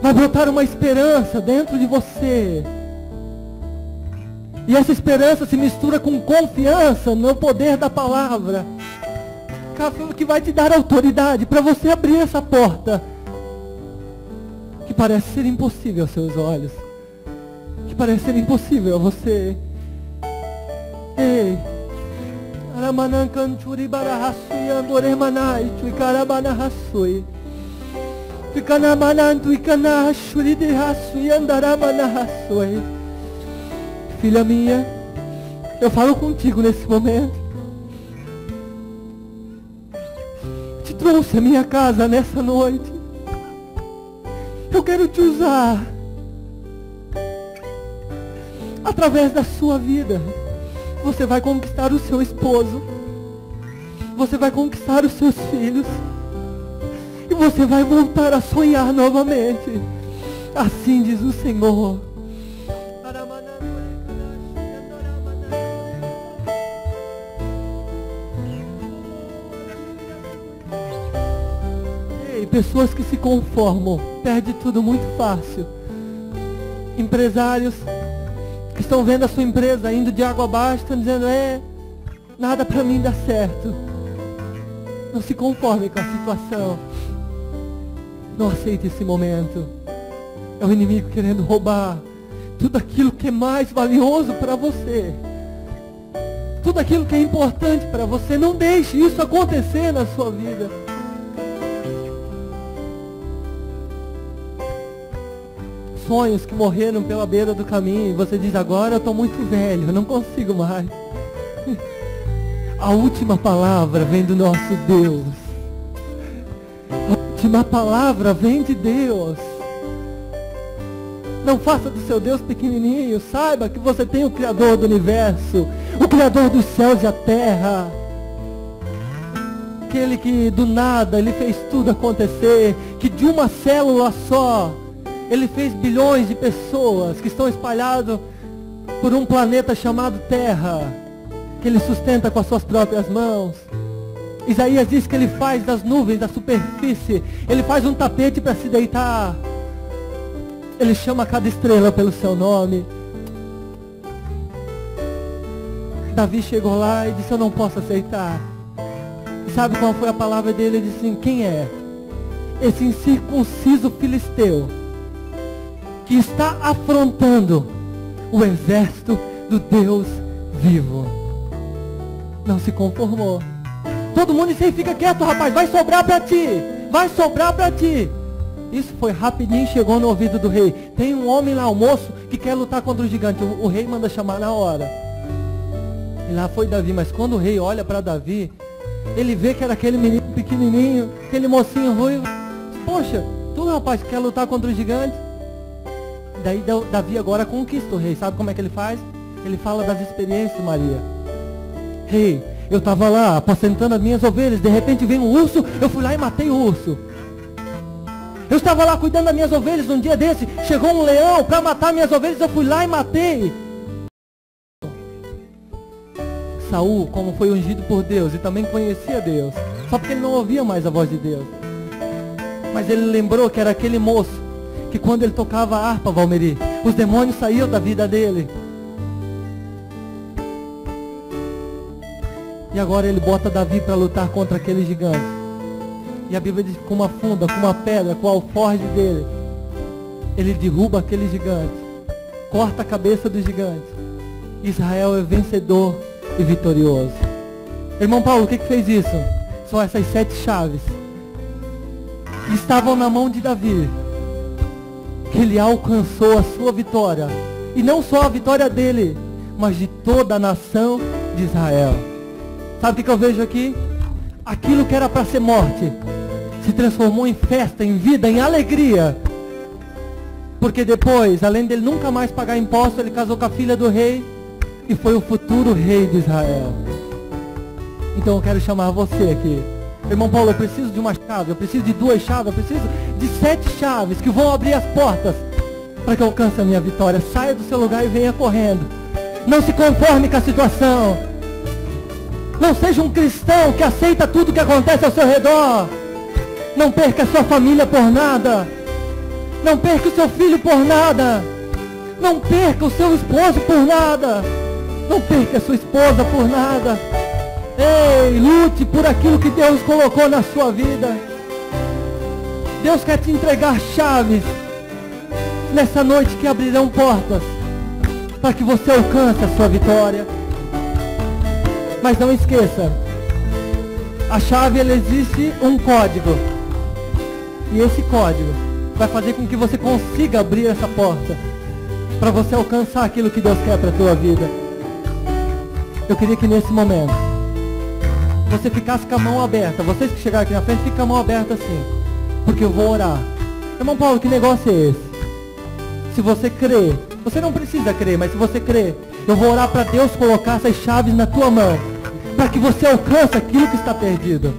vai brotar uma esperança dentro de você. E essa esperança se mistura com confiança no poder da palavra, que vai te dar autoridade para você abrir essa porta, que parece ser impossível aos seus olhos, que parece ser impossível a você. Ei, Aramanan Kanturi Barahasui Andoremanai Tuikarabanahassui Tuikanamanan Tuikanahashuri Derasui Andaramanahassui. Filha minha, eu falo contigo nesse momento. Te trouxe a minha casa nessa noite. Eu quero te usar. Através da sua vida, você vai conquistar o seu esposo. Você vai conquistar os seus filhos. E você vai voltar a sonhar novamente. Assim diz o Senhor. Pessoas que se conformam, perde tudo muito fácil. Empresários que estão vendo a sua empresa indo de água abaixo, estão dizendo, Nada para mim dá certo. Não se conforme com a situação. Não aceite esse momento. É o inimigo querendo roubar tudo aquilo que é mais valioso para você. Tudo aquilo que é importante para você. Não deixe isso acontecer na sua vida. Sonhos que morreram pela beira do caminho. E você diz, agora eu estou muito velho, eu não consigo mais. A última palavra vem do nosso Deus. A última palavra vem de Deus. Não faça do seu Deus pequenininho. Saiba que você tem o Criador do universo, o Criador dos céus e a terra. Aquele que do nada Ele fez tudo acontecer. Que de uma célula só Ele fez bilhões de pessoas que estão espalhadas por um planeta chamado Terra, que Ele sustenta com as suas próprias mãos. Isaías diz que Ele faz das nuvens, da superfície, Ele faz um tapete para se deitar. Ele chama cada estrela pelo seu nome. Davi chegou lá e disse, eu não posso aceitar. E sabe qual foi a palavra dele? Ele disse assim, quem é esse incircunciso filisteu que está afrontando o exército do Deus vivo? Não se conformou. Todo mundo disse, fica quieto, rapaz, vai sobrar para ti. Vai sobrar para ti. Isso foi rapidinho, chegou no ouvido do rei. Tem um homem lá, um moço, que quer lutar contra o gigante. O rei manda chamar na hora. E lá foi Davi, mas quando o rei olha para Davi, ele vê que era aquele menino pequenininho, aquele mocinho ruivo. Poxa, tu rapaz quer lutar contra o gigante? Daí Davi agora conquista o rei. Sabe como é que ele faz? Ele fala das experiências, Maria. Rei, eu estava lá apacentando as minhas ovelhas, de repente veio um urso, eu fui lá e matei o urso. Eu estava lá cuidando das minhas ovelhas, um dia desse, chegou um leão para matar minhas ovelhas, eu fui lá e matei. Saul, como foi ungido por Deus e também conhecia Deus, só porque ele não ouvia mais a voz de Deus. Mas ele lembrou que era aquele moço, que quando ele tocava a harpa, Valmeri, os demônios saíam da vida dele. E agora ele bota Davi para lutar contra aquele gigante. E a Bíblia diz que com uma funda, com uma pedra, com o alforje dele, ele derruba aquele gigante, corta a cabeça do gigante. Israel é vencedor e vitorioso. Irmão Paulo, o que fez isso? São essas 7 chaves que estavam na mão de Davi, que ele alcançou a sua vitória. E não só a vitória dele, mas de toda a nação de Israel. Sabe o que eu vejo aqui? Aquilo que era para ser morte se transformou em festa, em vida, em alegria. Porque depois, além dele nunca mais pagar imposto, ele casou com a filha do rei e foi o futuro rei de Israel. Então eu quero chamar você aqui. Irmão Paulo, eu preciso de uma chave, eu preciso de 2 chaves, eu preciso de 7 chaves que vão abrir as portas para que eu alcance a minha vitória. Saia do seu lugar e venha correndo. Não se conforme com a situação. Não seja um cristão que aceita tudo que acontece ao seu redor. Não perca a sua família por nada. Não perca o seu filho por nada. Não perca o seu esposo por nada. Não perca a sua esposa por nada. Ei, lute por aquilo que Deus colocou na sua vida. Deus quer te entregar chaves nessa noite que abrirão portas para que você alcance a sua vitória. Mas não esqueça, a chave, ela existe um código. E esse código vai fazer com que você consiga abrir essa porta para você alcançar aquilo que Deus quer para a tua vida. Eu queria que nesse momento você ficasse com a mão aberta. Vocês que chegaram aqui na frente, fiquem com a mão aberta assim, porque eu vou orar. Irmão Paulo, que negócio é esse? Se você crê, você não precisa crer, mas se você crê, eu vou orar para Deus colocar essas chaves na tua mão, para que você alcance aquilo que está perdido,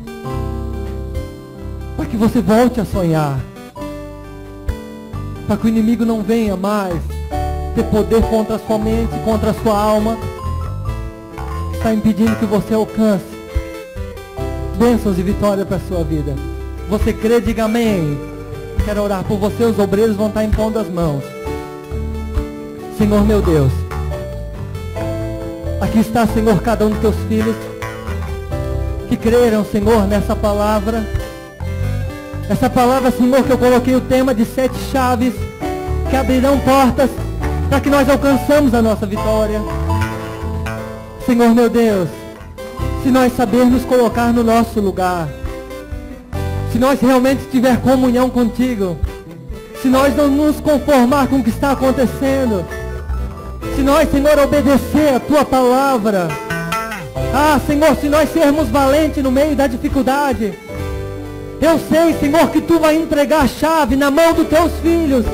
para que você volte a sonhar, para que o inimigo não venha mais ter poder contra a sua mente, contra a sua alma, que está impedindo que você alcance bênçãos e vitória para a sua vida. Você crê, diga amém. Quero orar por você, os obreiros vão estar impondo as mãos. Senhor meu Deus, Aqui está, Senhor, cada um dos teus filhos que creram, Senhor, nessa palavra. Essa palavra, Senhor, que eu coloquei o tema de 7 chaves que abrirão portas para que nós alcançamos a nossa vitória. Senhor meu Deus, se nós sabermos colocar no nosso lugar, se nós realmente tiver comunhão contigo, se nós não nos conformar com o que está acontecendo, se nós, Senhor, obedecer a tua palavra, Senhor, se nós sermos valentes no meio da dificuldade, eu sei, Senhor, que tu vai entregar a chave na mão dos teus filhos,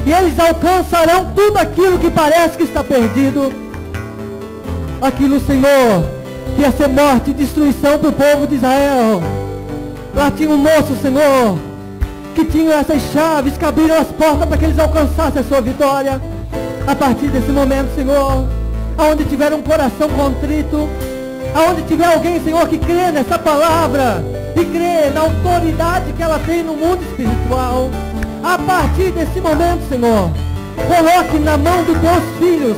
e eles alcançarão tudo aquilo que parece que está perdido. Aquilo, Senhor, que ia ser morte e destruição para o povo de Israel. Lá tinha um moço, Senhor, que tinha essas chaves que abriram as portas para que eles alcançassem a sua vitória. A partir desse momento, Senhor, aonde tiver um coração contrito, aonde tiver alguém, Senhor, que crê nessa palavra e crê na autoridade que ela tem no mundo espiritual, a partir desse momento, Senhor, coloque na mão dos teus filhos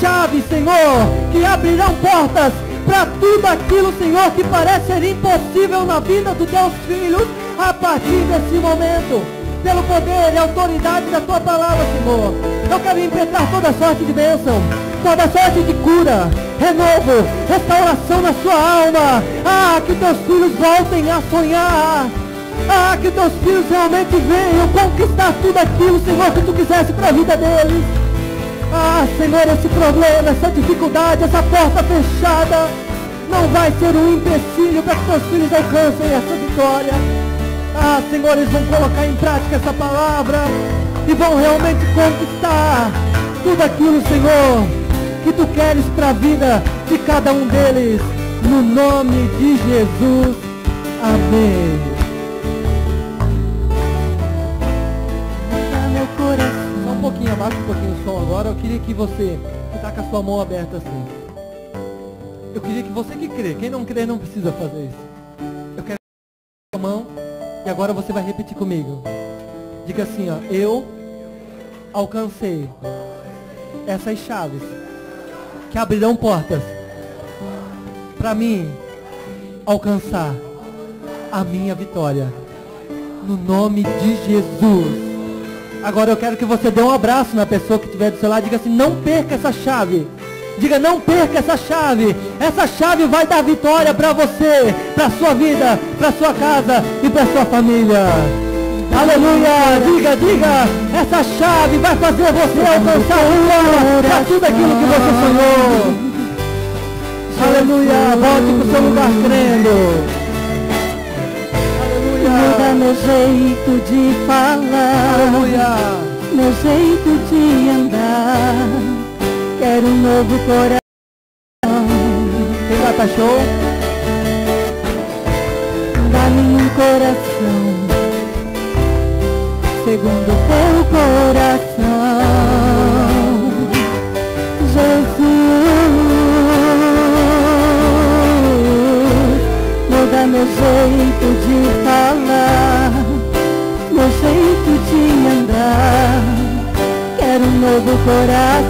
chaves, Senhor, que abrirão portas para tudo aquilo, Senhor, que parece ser impossível na vida dos teus filhos. A partir desse momento, pelo poder e autoridade da tua palavra, Senhor, eu quero impetrar toda sorte de bênção, toda sorte de cura, renovo, restauração na sua alma. Que teus filhos voltem a sonhar. Que teus filhos realmente venham conquistar tudo aquilo, Senhor, que tu quisesse para a vida deles. Senhor, esse problema, essa dificuldade, essa porta fechada não vai ser um empecilho para que teus filhos alcancem essa vitória. Senhor, eles vão colocar em prática essa palavra e vão realmente conquistar tudo aquilo, Senhor, que tu queres para a vida de cada um deles, no nome de Jesus. Amém. Meu coração. Só um pouquinho, abaixa um pouquinho o som agora. Eu queria que você, que está com a sua mão aberta assim, eu queria que você que crê, quem não crê não precisa fazer isso. Eu quero a mão e agora você vai repetir comigo. Diga assim, eu alcancei essas chaves que abrirão portas para mim alcançar a minha vitória, no nome de Jesus. Agora eu quero que você dê um abraço na pessoa que estiver do seu lado. Diga assim, não perca essa chave. Diga, não perca essa chave. Essa chave vai dar vitória para você, para sua vida, para sua casa e para sua família. Aleluia. Diga, essa chave vai fazer você alcançar para tudo aquilo que você sonhou. Aleluia. Volte para o seu lugar crendo. Muda meu jeito de falar, Aleluia. meu jeito de andar. Quero um novo coração. Quem vai pra show? Dá-me um coração segundo o teu coração, Jesus. Muda meu jeito de falar, meu jeito de andar. Quero um novo coração.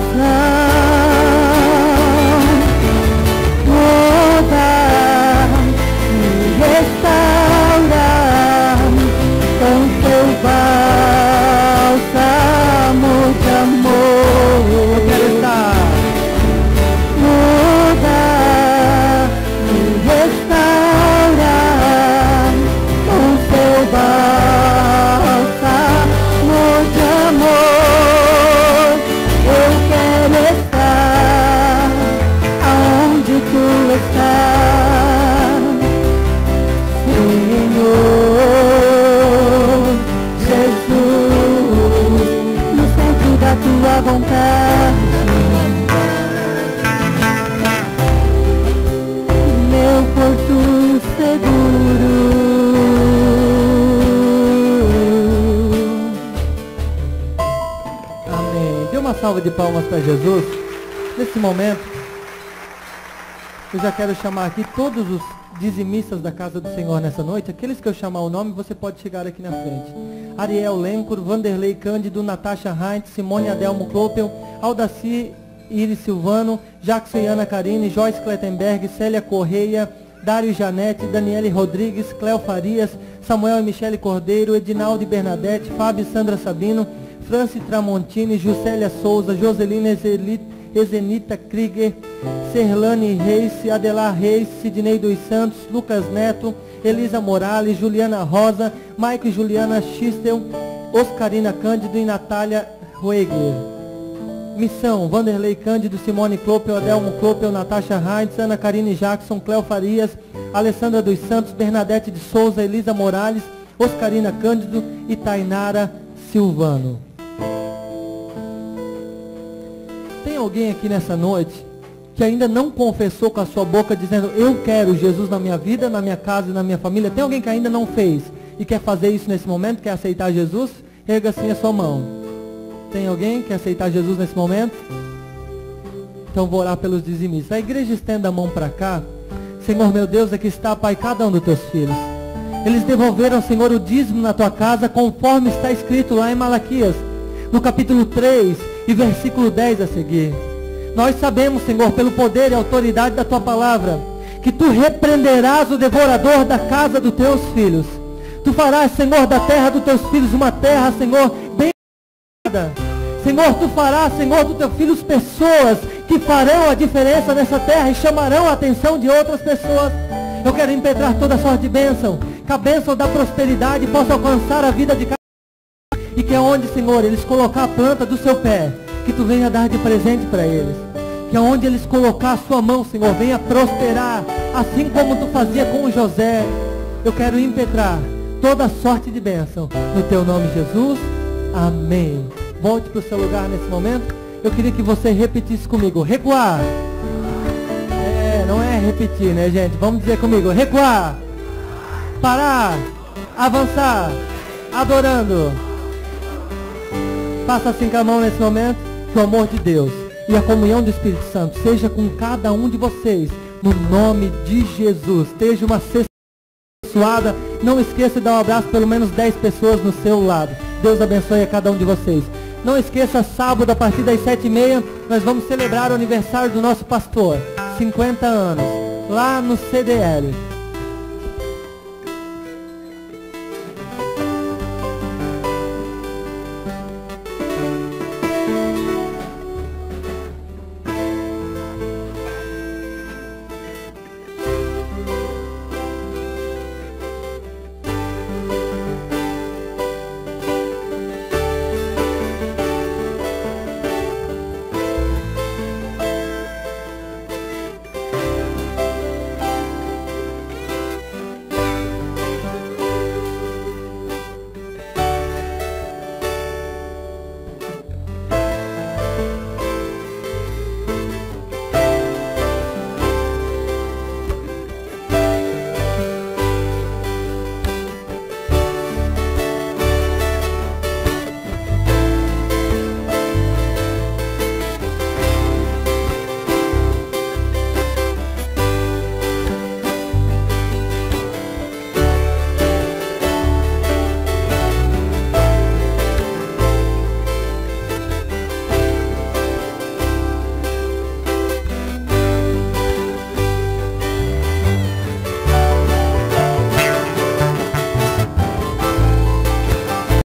Muda, me restaura com teu bálsamo de amor. Eu quero estar. Muda, me restaura com teu bálsamo de amor. Eu quero estar aonde tu estás, Senhor Jesus, no centro da tua vontade. Meu porto seguro. Amém. Dê uma salva de palmas para Jesus. Nesse momento, eu já quero chamar aqui todos os dizimistas da casa do Senhor nessa noite. Aqueles que eu chamar o nome, você pode chegar aqui na frente. Ariel Lencor, Vanderlei Cândido, Natasha Heinz, Simone Adelmo Kloppel, Aldaci Iris Silvano, Jackson e Ana Karine, Joyce Klettenberg, Célia Correia, Dário Janete, Daniele Rodrigues, Cléo Farias, Samuel e Michele Cordeiro, Edinaldo e Bernadette, Fábio e Sandra Sabino, Franci Tramontini, Juscelia Souza, Joselina Ezenita Krieger, Serlane Reis, Adelar Reis, Sidney dos Santos, Lucas Neto, Elisa Morales, Juliana Rosa, Maico e Juliana Schistel, Oscarina Cândido e Natália Rueger. Missão: Vanderlei Cândido, Simone Clopel, Adelmo Clopel, Natasha Heinz, Ana Karine Jackson, Cléo Farias, Alessandra dos Santos, Bernadette de Souza, Elisa Morales, Oscarina Cândido e Tainara Silvano. Tem alguém aqui nessa noite que ainda não confessou com a sua boca dizendo: eu quero Jesus na minha vida, na minha casa e na minha família? Tem alguém que ainda não fez e quer fazer isso nesse momento, quer aceitar Jesus? Erga assim a sua mão. Tem alguém que quer aceitar Jesus nesse momento? Então vou orar pelos dizimistas. A igreja estenda a mão para cá. Senhor meu Deus, aqui está, Pai, cada um dos teus filhos. Eles devolveram, Senhor, o dízimo na tua casa, conforme está escrito lá em Malaquias, no capítulo 3 e versículo 10 a seguir. Nós sabemos, Senhor, pelo poder e autoridade da tua palavra, que tu repreenderás o devorador da casa dos teus filhos. Tu farás, Senhor, da terra dos teus filhos uma terra, Senhor, bem... Senhor, tu farás, Senhor, dos teus filhos pessoas que farão a diferença nessa terra e chamarão a atenção de outras pessoas. Eu quero impetrar toda sorte de bênção, que a bênção da prosperidade possa alcançar a vida de cada um, e que aonde, Senhor, eles colocar a planta do seu pé, que tu venha dar de presente para eles. Que aonde eles colocar a sua mão, Senhor, venha prosperar, assim como tu fazia com José. Eu quero impetrar toda sorte de bênção no teu nome, Jesus. Amém. Volte para o seu lugar nesse momento. Eu queria que você repetisse comigo: recuar. Não é repetir, né, gente? Vamos dizer comigo: recuar, parar, avançar, adorando. Faça assim com a mão nesse momento. Que o amor de Deus e a comunhão do Espírito Santo seja com cada um de vocês, no nome de Jesus. Esteja uma sexta abençoada. Não esqueça de dar um abraço pelo menos 10 pessoas no seu lado. Deus abençoe a cada um de vocês. Não esqueça, sábado a partir das 7h30 nós vamos celebrar o aniversário do nosso pastor, 50 anos, lá no CDL.